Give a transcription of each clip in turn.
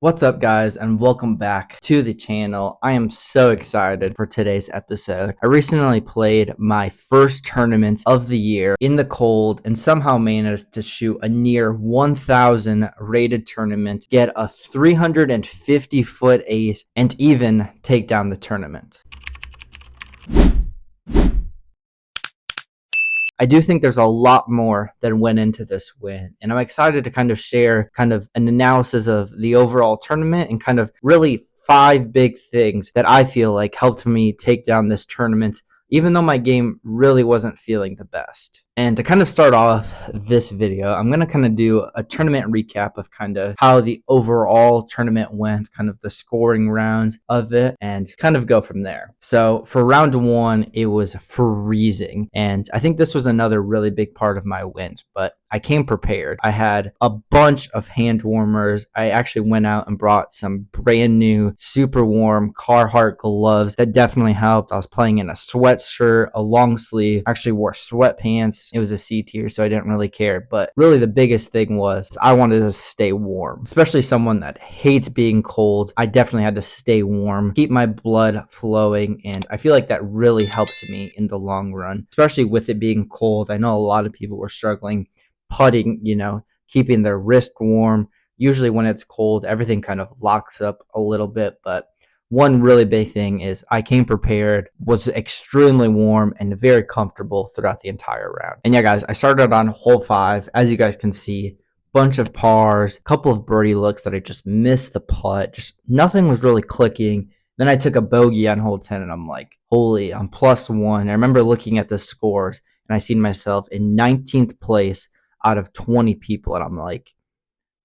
What's up, guys, and welcome back to the channel. I am so excited for today's episode. I recently played my first tournament of the year in the cold and somehow managed to shoot a near 1,000 rated tournament, get a 350-foot ace, and even take down the tournament. I do think there's a lot more that went into this win, and I'm excited to kind of share kind of an analysis of the overall tournament and kind of really 5 big things that I feel like helped me take down this tournament, even though my game really wasn't feeling the best. And to kind of start off this video, I'm going to kind of do a tournament recap of kind of how the overall tournament went, kind of the scoring rounds of it, and kind of go from there. So for round one, it was freezing. And I think this was another really big part of my wins, but I came prepared. I had a bunch of hand warmers. I actually went out and brought some brand new, super warm Carhartt gloves. That definitely helped. I was playing in a sweatshirt, a long sleeve. I actually wore sweatpants. It was a C tier, so I didn't really care. But really the biggest thing was I wanted to stay warm, especially someone that hates being cold. I definitely had to stay warm, keep my blood flowing, and I feel like that really helped me in the long run, especially with it being cold. I know a lot of people were struggling putting, keeping their wrist warm. Usually when it's cold, everything kind of locks up a little bit, but one really big thing is I came prepared, was extremely warm and very comfortable throughout the entire round. And yeah, guys, I started on hole 5. As you guys can see, bunch of pars, a couple of birdie looks that I just missed the putt. Just nothing was really clicking. Then I took a bogey on hole 10 and I'm like, holy, I'm +1. I remember looking at the scores and I seen myself in 19th place out of 20 people. And I'm like,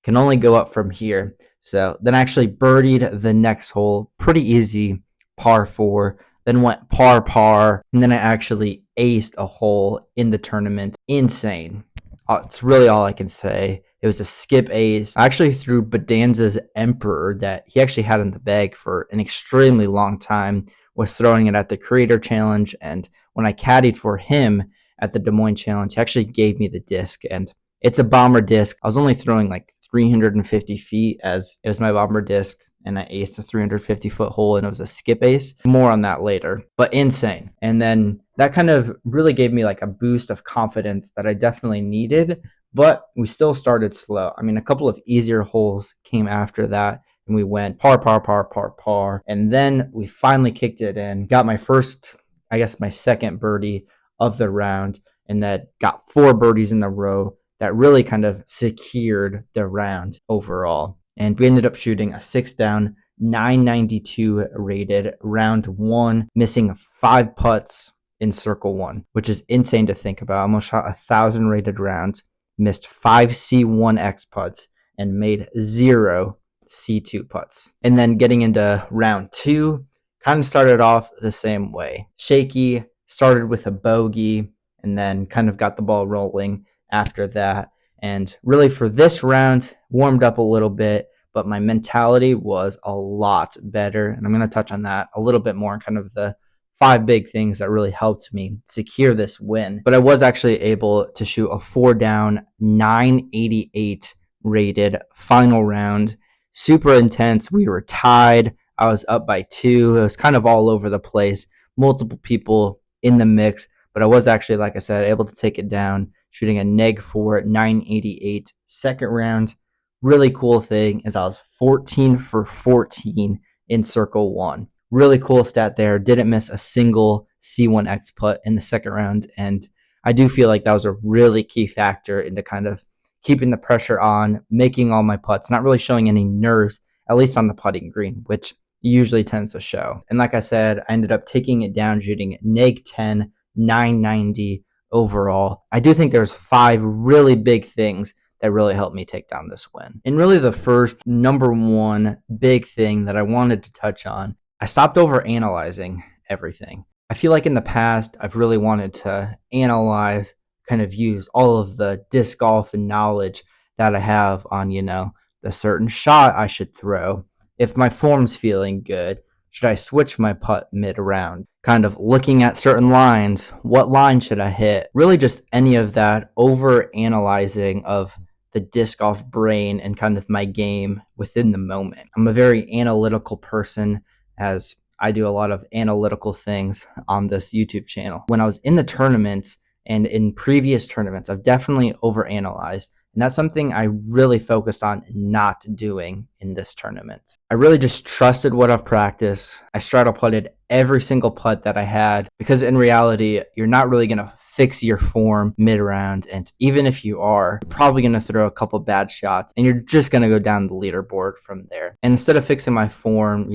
can only go up from here. So then I actually birdied the next hole, pretty easy, par 4, then went par, and then I actually aced a hole in the tournament. Insane. It's really all I can say. It was a skip ace. I actually threw Bedanza's Emperor that he actually had in the bag for an extremely long time, was throwing it at the Creator Challenge, and when I caddied for him at the Des Moines Challenge, he actually gave me the disc, and it's a bomber disc. I was only throwing like 350 feet as it was my bomber disc, and I aced a 350-foot hole, and it was a skip ace. More on that later, but insane. And then that kind of really gave me like a boost of confidence that I definitely needed, but we still started slow. I mean, a couple of easier holes came after that, and we went par, and then we finally kicked it in, got my first, I guess my second birdie of the round, and that got 4 birdies in a row that really kind of secured the round overall. And we ended up shooting a 6 down, 992 rated round 1, missing 5 putts in circle 1, which is insane to think about. I almost shot 1,000 rated rounds, missed 5 C1X putts, and made 0 C2 putts. And then getting into round 2, kind of started off the same way. Shaky, started with a bogey, and then kind of got the ball rolling after that. And really for this round, warmed up a little bit, but my mentality was a lot better. And I'm going to touch on that a little bit more, kind of the 5 big things that really helped me secure this win. But I was actually able to shoot a 4 down, 988 rated final round. Super intense. We were tied. I was up by 2. It was kind of all over the place. Multiple people in the mix, but I was actually, like I said, able to take it down, shooting a -4 988 second round. Really cool thing is I was 14 for 14 in circle 1. Really cool stat there. Didn't miss a single C1X putt in the second round, and I do feel like that was a really key factor into kind of keeping the pressure on, making all my putts, not really showing any nerves, at least on the putting green, which usually tends to show. And like I said, I ended up taking it down, shooting -10 990 overall. I do think there's 5 really big things that really helped me take down this win. And really the first number 1 big thing that I wanted to touch on, I stopped over analyzing everything. I feel like in the past, I've really wanted to analyze, kind of use all of the disc golf and knowledge that I have on, the certain shot I should throw. If my form's feeling good, should I switch my putt mid-round? Kind of looking at certain lines, what line should I hit? Really just any of that over analyzing of the disc golf brain and kind of my game within the moment. I'm a very analytical person, as I do a lot of analytical things on this YouTube channel. When I was in the tournaments and in previous tournaments, I've definitely overanalyzed. And that's something I really focused on not doing in this tournament. I really just trusted what I've practiced. I straddle putted every single putt that I had, because in reality, you're not really going to fix your form mid-round. And even if you are, you're probably going to throw a couple bad shots and you're just going to go down the leaderboard from there. And instead of fixing my form,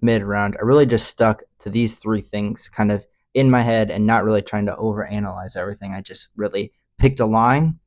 mid-round, I really just stuck to these three things kind of in my head and not really trying to overanalyze everything. I just really picked a line,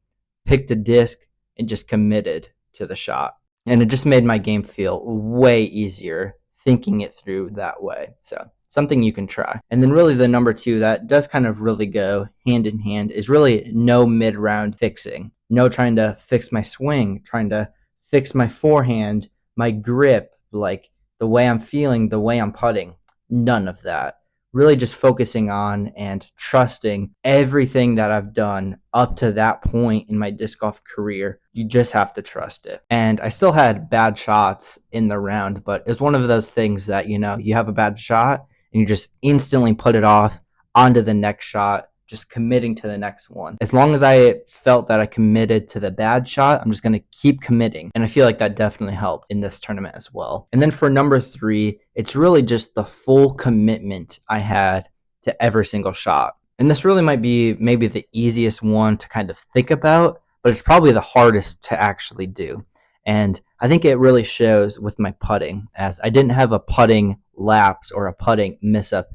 picked a disc, and just committed to the shot. And it just made my game feel way easier thinking it through that way. So something you can try. And then really the number two that does kind of really go hand in hand is really no mid-round fixing. No trying to fix my swing, trying to fix my forehand, my grip, like the way I'm feeling, the way I'm putting. None of that. Really just focusing on and trusting everything that I've done up to that point in my disc golf career. You just have to trust it. And I still had bad shots in the round, but it's one of those things that, you have a bad shot and you just instantly put it off onto the next shot, just committing to the next one. As long as I felt that I committed to the bad shot, I'm just going to keep committing. And I feel like that definitely helped in this tournament as well. And then for number three, it's really just the full commitment I had to every single shot. And this really might be maybe the easiest one to kind of think about, but it's probably the hardest to actually do. And I think it really shows with my putting, as I didn't have a putting lapse or a putting miss up,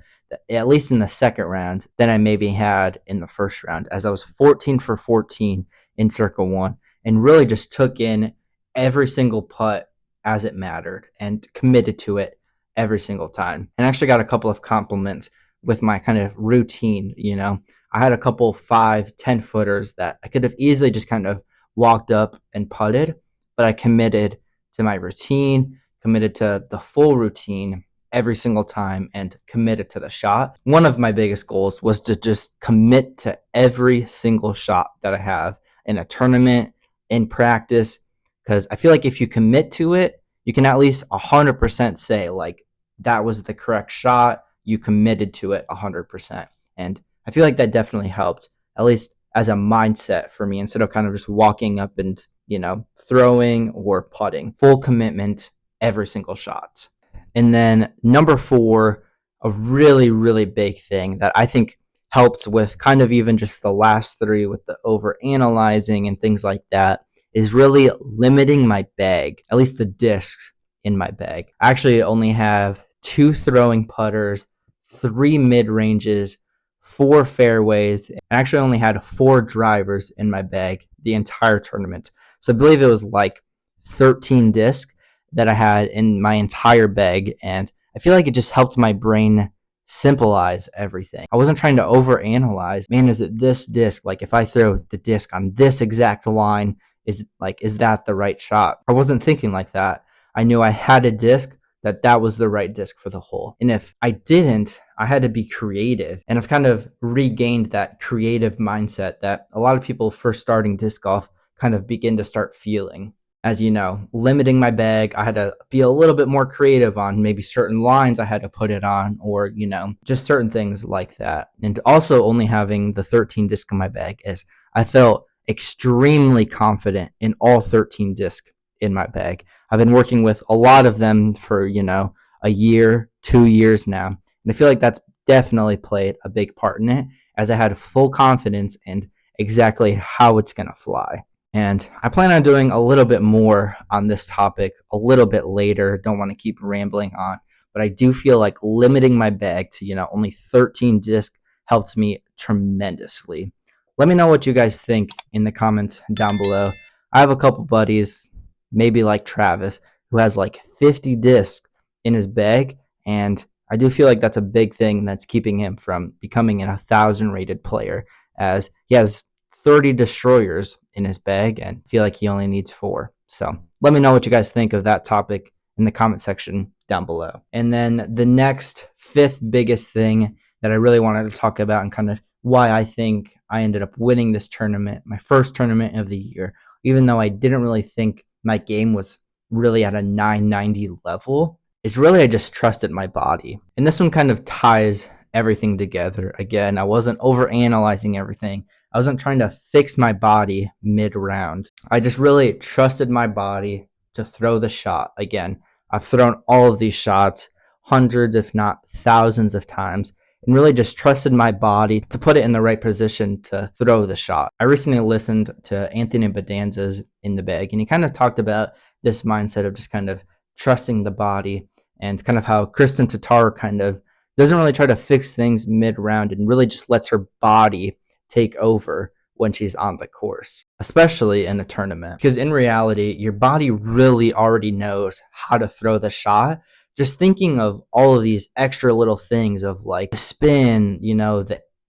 at least in the second round, than I maybe had in the first round, as I was 14 for 14 in circle one and really just took in every single putt as it mattered and committed to it every single time. And I actually got a couple of compliments with my kind of routine. I had a couple 5-10 footers that I could have easily just kind of walked up and putted, but I committed to my routine, committed to the full routine every single time, and committed to the shot. One of my biggest goals was to just commit to every single shot that I have in a tournament, in practice, because I feel like if you commit to it, you can at least 100% say like that was the correct shot. You committed to it 100%. And I feel like that definitely helped, at least as a mindset for me, instead of kind of just walking up and, throwing or putting. Full commitment every single shot. And then number four, a really, really big thing that I think helped with kind of even just the last three with the over analyzing and things like that, is really limiting my bag, at least the discs in my bag. I actually only have 2 throwing putters, 3 mid-ranges, 4 fairways, and I actually only had 4 drivers in my bag the entire tournament. So I believe it was like 13 discs that I had in my entire bag, and I feel like it just helped my brain simplifies everything. I wasn't trying to overanalyze, man, is it this disc? Like if I throw the disc on this exact line, is that the right shot? I wasn't thinking like that. I knew I had a disc that was the right disc for the hole. And if I didn't, I had to be creative. And I've kind of regained that creative mindset that a lot of people first starting disc golf kind of begin to start feeling. As you know, limiting my bag, I had to be a little bit more creative on maybe certain lines I had to put it on, or, just certain things like that. And also only having the 13 disc in my bag, is I felt extremely confident in all 13 disc in my bag. I've been working with a lot of them for, a year, 2 years now. And I feel like that's definitely played a big part in it, as I had full confidence in exactly how it's going to fly. And I plan on doing a little bit more on this topic a little bit later. Don't want to keep rambling on, but I do feel like limiting my bag to, only 13 disc helped me tremendously. Let me know what you guys think in the comments down below. I have a couple buddies, maybe like Travis, who has like 50 discs in his bag, and I do feel like that's a big thing that's keeping him from becoming a 1,000 rated player, as he has 30 destroyers in his bag and feel like he only needs 4. So let me know what you guys think of that topic in the comment section down below. And then the next 5th biggest thing that I really wanted to talk about, and kind of why I think I ended up winning this tournament, my first tournament of the year, even though I didn't really think my game was really at a 990 level. It's really I just trusted my body. And this one kind of ties everything together. Again, I wasn't over analyzing everything. I wasn't trying to fix my body mid round. I just really trusted my body to throw the shot. Again, I've thrown all of these shots hundreds, if not thousands of times, and really just trusted my body to put it in the right position to throw the shot. I recently listened to Anthony Bedanza's In the Bag, and he kind of talked about this mindset of just kind of trusting the body, and kind of how Kristen Tatar kind of doesn't really try to fix things mid round and really just lets her body take over when she's on the course, especially in a tournament. Because in reality, your body really already knows how to throw the shot. Just thinking of all of these extra little things of like the spin,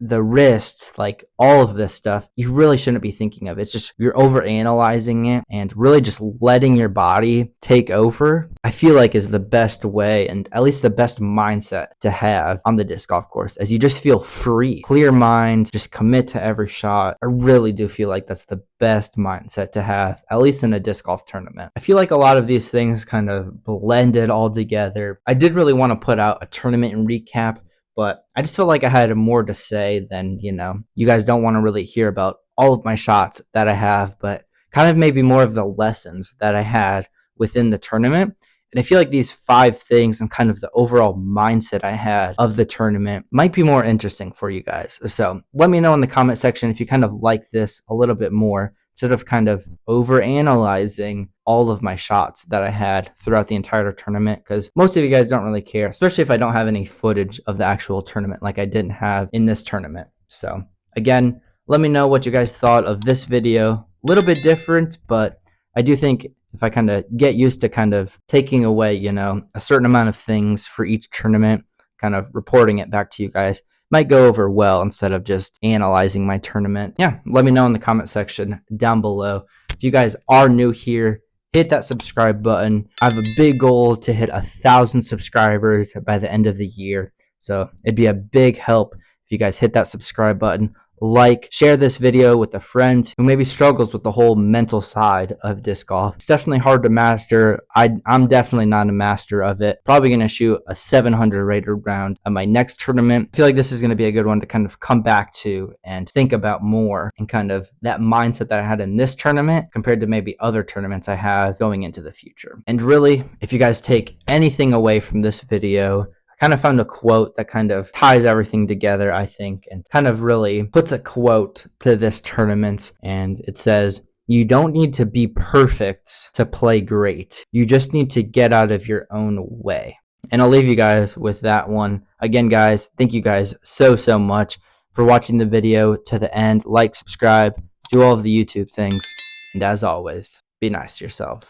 the wrist, like all of this stuff, you really shouldn't be thinking of. It's just you're over analyzing it, and really just letting your body take over, I feel like is the best way, and at least the best mindset to have on the disc golf course, as you just feel free, clear mind, just commit to every shot. I really do feel like that's the best mindset to have, at least in a disc golf tournament. I feel like a lot of these things kind of blended all together. I did really want to put out a tournament and recap, but I just felt like I had more to say than, you guys don't want to really hear about all of my shots that I have, but kind of maybe more of the lessons that I had within the tournament. And I feel like these 5 things and kind of the overall mindset I had of the tournament might be more interesting for you guys. So let me know in the comment section if you kind of like this a little bit more, instead of kind of over analyzing all of my shots that I had throughout the entire tournament, because most of you guys don't really care, especially if I don't have any footage of the actual tournament like I didn't have in this tournament. So again, let me know what you guys thought of this video. A little bit different, but I do think if I kind of get used to kind of taking away, a certain amount of things for each tournament, kind of reporting it back to you guys, might go over well instead of just analyzing my tournament. Yeah, let me know in the comment section down below. If you guys are new here, hit that subscribe button. I have a big goal to hit 1,000 subscribers by the end of the year. So it'd be a big help if you guys hit that subscribe button. Share this video with a friend who maybe struggles with the whole mental side of disc golf. It's definitely hard to master. I'm definitely not a master of it. Probably going to shoot a 700 rated round at my next tournament. I feel like this is going to be a good one to kind of come back to and think about more, and kind of that mindset that I had in this tournament compared to maybe other tournaments I have going into the future. And really, if you guys take anything away from this video, kind of found a quote that kind of ties everything together, I think, and kind of really puts a quote to this tournament. And it says, "You don't need to be perfect to play great. You just need to get out of your own way." And I'll leave you guys with that one. Again, guys, thank you guys so much for watching the video to the end. Like, subscribe, do all of the YouTube things. And as always, be nice to yourself.